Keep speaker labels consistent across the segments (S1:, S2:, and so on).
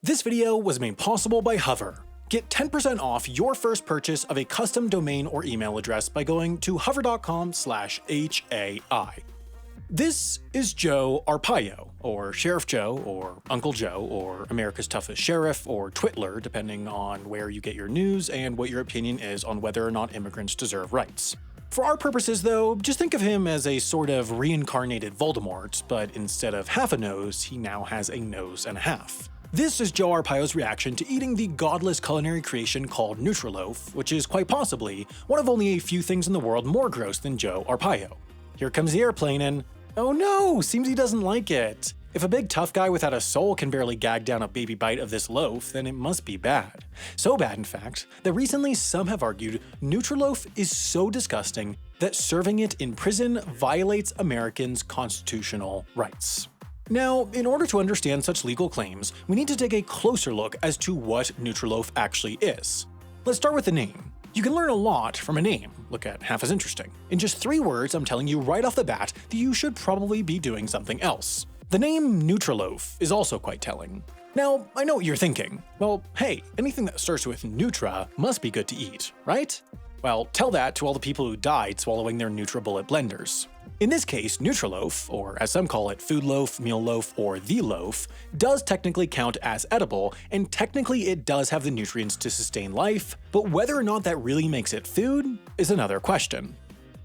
S1: This video was made possible by Hover. Get 10% off your first purchase of a custom domain or email address by going to hover.com/HAI. This is Joe Arpaio, or Sheriff Joe, or Uncle Joe, or America's Toughest Sheriff, or Twitler, depending on where you get your news and what your opinion is on whether or not immigrants deserve rights. For our purposes, though, just think of him as a sort of reincarnated Voldemort, but instead of half a nose, he now has a nose and a half. This is Joe Arpaio's reaction to eating the godless culinary creation called Nutriloaf, which is quite possibly one of only a few things in the world more gross than Joe Arpaio. Here comes the airplane and oh no, seems he doesn't like it. If a big tough guy without a soul can barely gag down a baby bite of this loaf, then it must be bad. So bad, in fact, that recently some have argued Nutriloaf is so disgusting that serving it in prison violates Americans' constitutional rights. Now, in order to understand such legal claims, we need to take a closer look as to what Nutriloaf actually is. Let's start with the name. You can learn a lot from a name. Look at half as interesting. In just 3 words, I'm telling you right off the bat that you should probably be doing something else. The name Nutriloaf is also quite telling. Now, I know what you're thinking. Well, hey, anything that starts with Nutra must be good to eat, right? Well, tell that to all the people who died swallowing their NutriBullet blenders. In this case, Nutriloaf, or as some call it food loaf, meal loaf, or the loaf, does technically count as edible, and technically it does have the nutrients to sustain life, but whether or not that really makes it food is another question.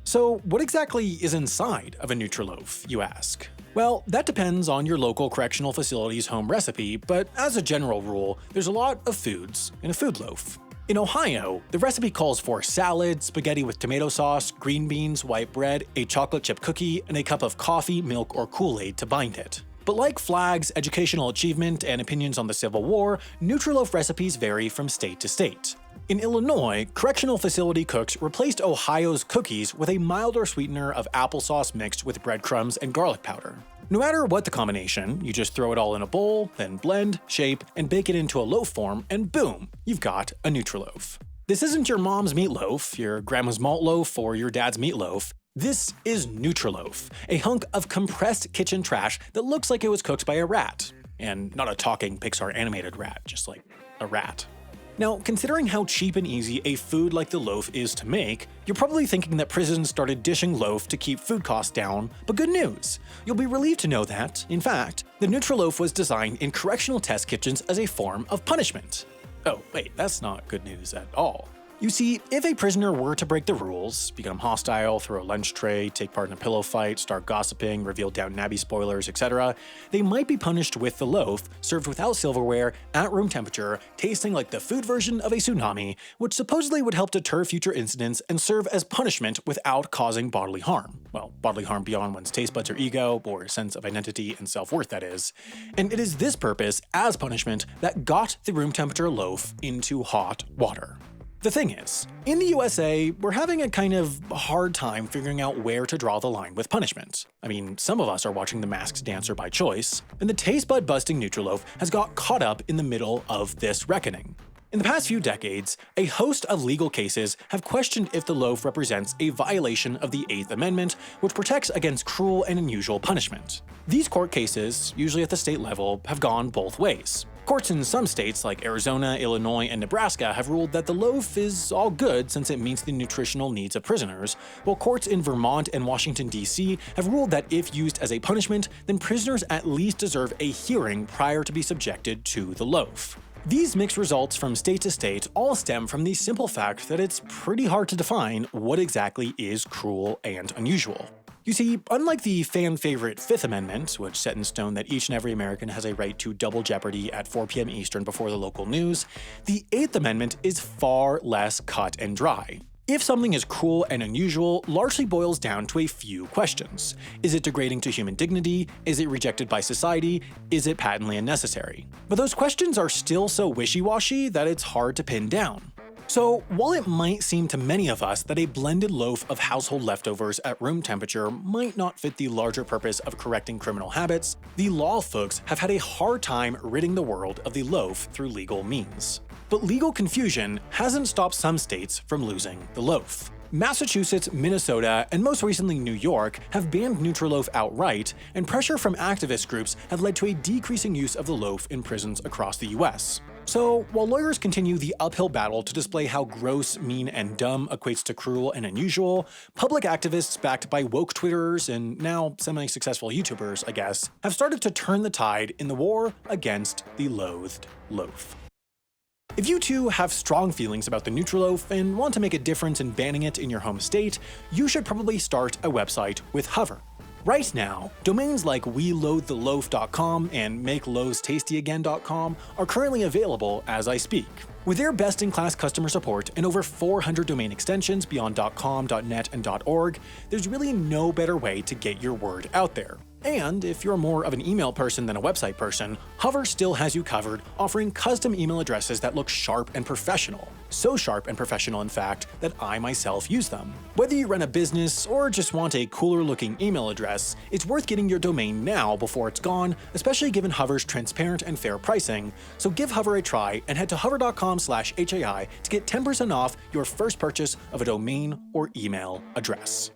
S1: So what exactly is inside of a Nutriloaf, you ask? Well, that depends on your local correctional facility's home recipe, but as a general rule, there's a lot of foods in a food loaf. In Ohio, the recipe calls for salad, spaghetti with tomato sauce, green beans, white bread, a chocolate chip cookie, and a cup of coffee, milk, or Kool-Aid to bind it. But like flags, educational achievement, and opinions on the Civil War, Nutriloaf recipes vary from state to state. In Illinois, correctional facility cooks replaced Ohio's cookies with a milder sweetener of applesauce mixed with breadcrumbs and garlic powder. No matter what the combination, you just throw it all in a bowl, then blend, shape, and bake it into a loaf form, and boom, you've got a Nutriloaf. This isn't your mom's meatloaf, your grandma's malt loaf, or your dad's meatloaf. This is Nutriloaf, a hunk of compressed kitchen trash that looks like it was cooked by a rat. And not a talking Pixar animated rat, just like a rat. Now, considering how cheap and easy a food like the loaf is to make, you're probably thinking that prisons started dishing loaf to keep food costs down, but good news! You'll be relieved to know that, in fact, the Nutriloaf was designed in correctional test kitchens as a form of punishment. Oh, wait, that's not good news at all. You see, if a prisoner were to break the rules, become hostile, throw a lunch tray, take part in a pillow fight, start gossiping, reveal Downton Abbey spoilers, etc., they might be punished with the loaf, served without silverware, at room temperature, tasting like the food version of a tsunami, which supposedly would help deter future incidents and serve as punishment without causing bodily harm. Well, bodily harm beyond one's taste buds or ego, or sense of identity and self-worth, that is. And it is this purpose, as punishment, that got the room temperature loaf into hot water. The thing is, in the USA, we're having a kind of hard time figuring out where to draw the line with punishment. I mean, some of us are watching The Masked Dancer by choice, and the taste bud busting Nutriloaf has got caught up in the middle of this reckoning. In the past few decades, a host of legal cases have questioned if the loaf represents a violation of the 8th Amendment, which protects against cruel and unusual punishment. These court cases, usually at the state level, have gone both ways. Courts in some states like Arizona, Illinois, and Nebraska have ruled that the loaf is all good since it meets the nutritional needs of prisoners, while courts in Vermont and Washington, D.C. have ruled that if used as a punishment, then prisoners at least deserve a hearing prior to be subjected to the loaf. These mixed results from state to state all stem from the simple fact that it's pretty hard to define what exactly is cruel and unusual. You see, unlike the fan-favorite 5th Amendment, which set in stone that each and every American has a right to double jeopardy at 4 p.m. Eastern before the local news, the 8th Amendment is far less cut and dry. If something is cruel and unusual largely boils down to a few questions. Is it degrading to human dignity? Is it rejected by society? Is it patently unnecessary? But those questions are still so wishy-washy that it's hard to pin down. So, while it might seem to many of us that a blended loaf of household leftovers at room temperature might not fit the larger purpose of correcting criminal habits, the law folks have had a hard time ridding the world of the loaf through legal means. But legal confusion hasn't stopped some states from losing the loaf. Massachusetts, Minnesota, and most recently New York have banned Nutriloaf outright, and pressure from activist groups have led to a decreasing use of the loaf in prisons across the US. So, while lawyers continue the uphill battle to display how gross, mean, and dumb equates to cruel and unusual, public activists backed by woke Twitterers and now semi-successful YouTubers, I guess, have started to turn the tide in the war against the loathed loaf. If you too have strong feelings about the Nutriloaf and want to make a difference in banning it in your home state, you should probably start a website with Hover. Right now, domains like weloathetheloaf.com and makeloavestastyagain.com are currently available as I speak. With their best-in-class customer support and over 400 domain extensions beyond .com, .net, and .org, there's really no better way to get your word out there. And if you're more of an email person than a website person, Hover still has you covered, offering custom email addresses that look sharp and professional. So sharp and professional, in fact, that I myself use them. Whether you run a business or just want a cooler looking email address, it's worth getting your domain now before it's gone, especially given Hover's transparent and fair pricing. So give Hover a try and head to hover.com/HAI to get 10% off your first purchase of a domain or email address.